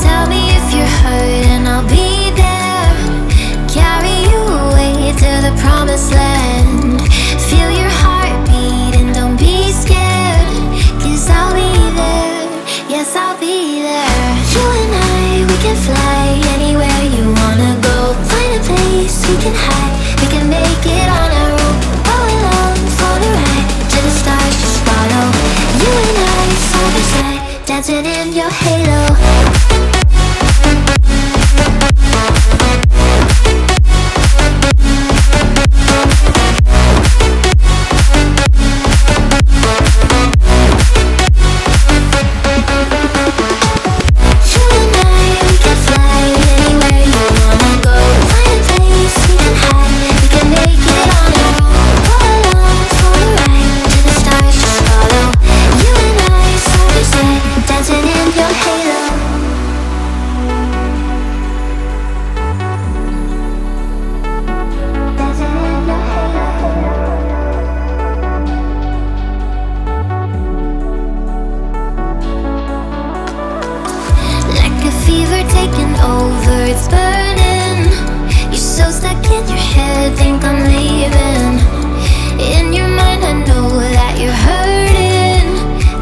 Tell me if you're hurt and I'll be there. Carry you away to the promised land. Feel your heartbeat and don't be scared, 'cause I'll be there, yes I'll be there. You and I, we can fly anywhere you wanna go. Find a place we can hide, we can make it on our own. Go along for the ride, to the stars just follow. You and I, side by side, dancing in your halo. Taking over, it's burning. You're so stuck in your head, think I'm leaving. In your mind I know that you're hurting,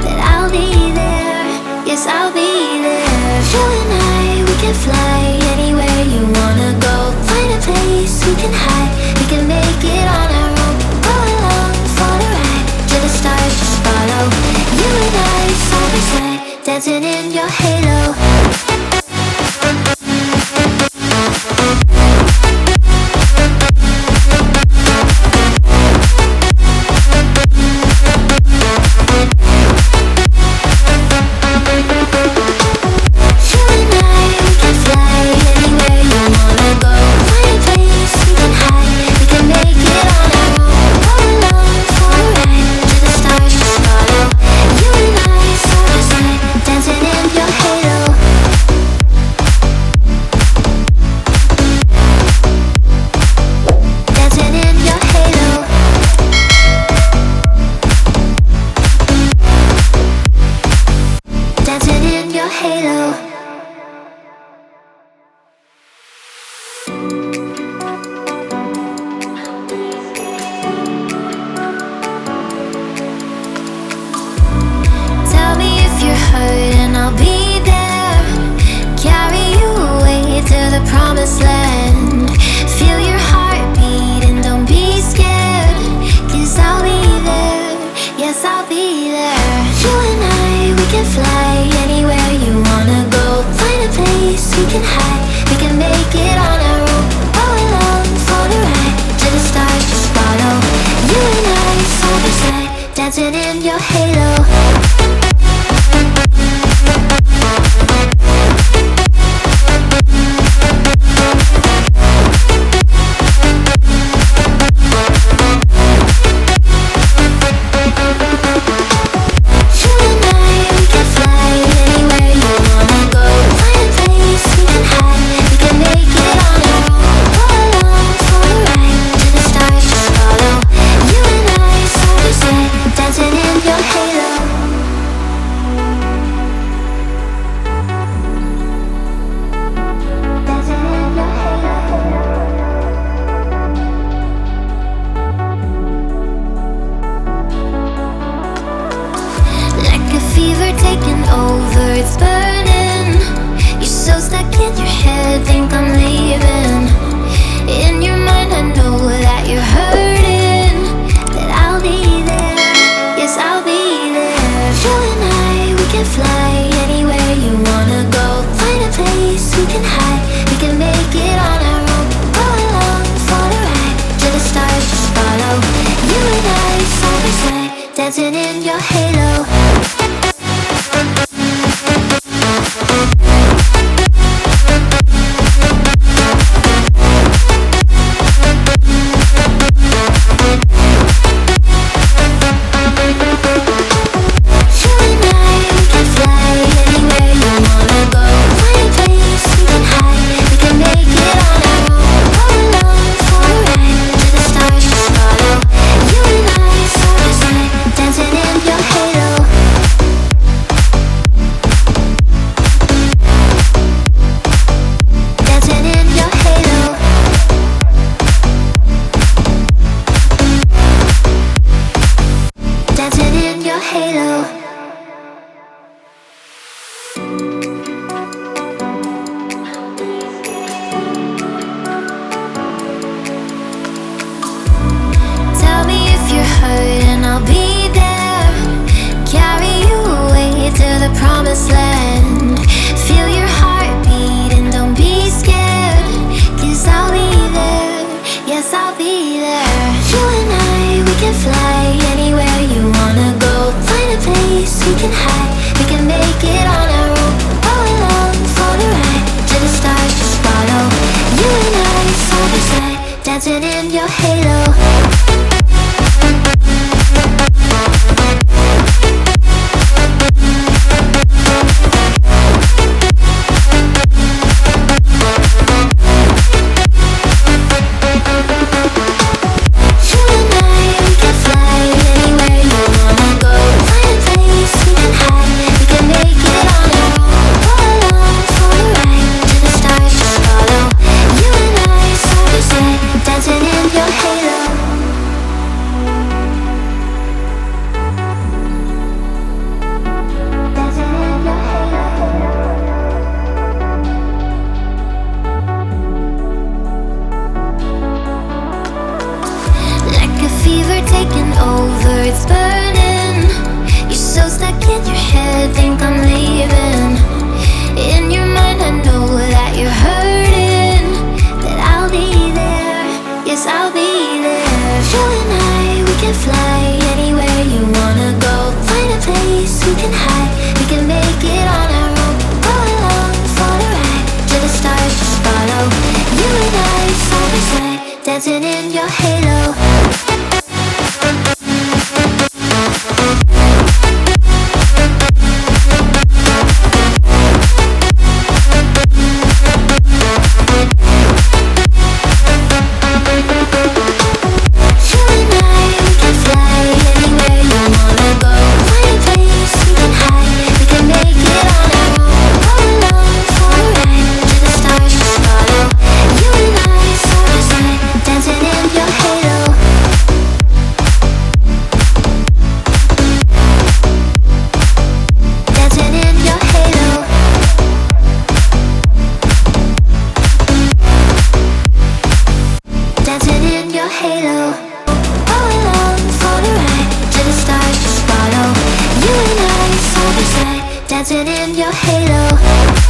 that I'll be there, yes I'll be there. You and I, we can fly anywhere you wanna go. Find a place we can hide, we can make it on our own. Go along for the ride, to the stars just follow. You and I, side by side, dancing in your halo. Promised land. Feel your heartbeat and don't be scared, 'cause I'll be there, yes I'll be there. You and I, we can fly anywhere you wanna go. Find a place we can hide, we can make it on our own. Go along for the ride, to the stars just follow. You and I, side by side, dancing in your halo. I'll be there. Carry you away to the promised land. Feel your heartbeat and don't be scared, 'cause I'll be there, yes I'll be there. You and I, we can fly anywhere you wanna go. Find a place we can hide, we can make it on our own. Go along for the ride, to the stars just follow. You and I, side by side, dancing in your halo. Taking over, it's burning. You're so stuck in your head, think I'm leaving. In your mind I know that you're hurting, that I'll be there, yes I'll be there. You and I, we can fly anywhere you wanna go. Find a place we can hide, we can make it on our own. Go along for the ride, to the stars just follow. You and I, side by side, dancing in your halo. Halo, go along for the ride, to the stars just follow. You and I, side by side, dancing in your halo.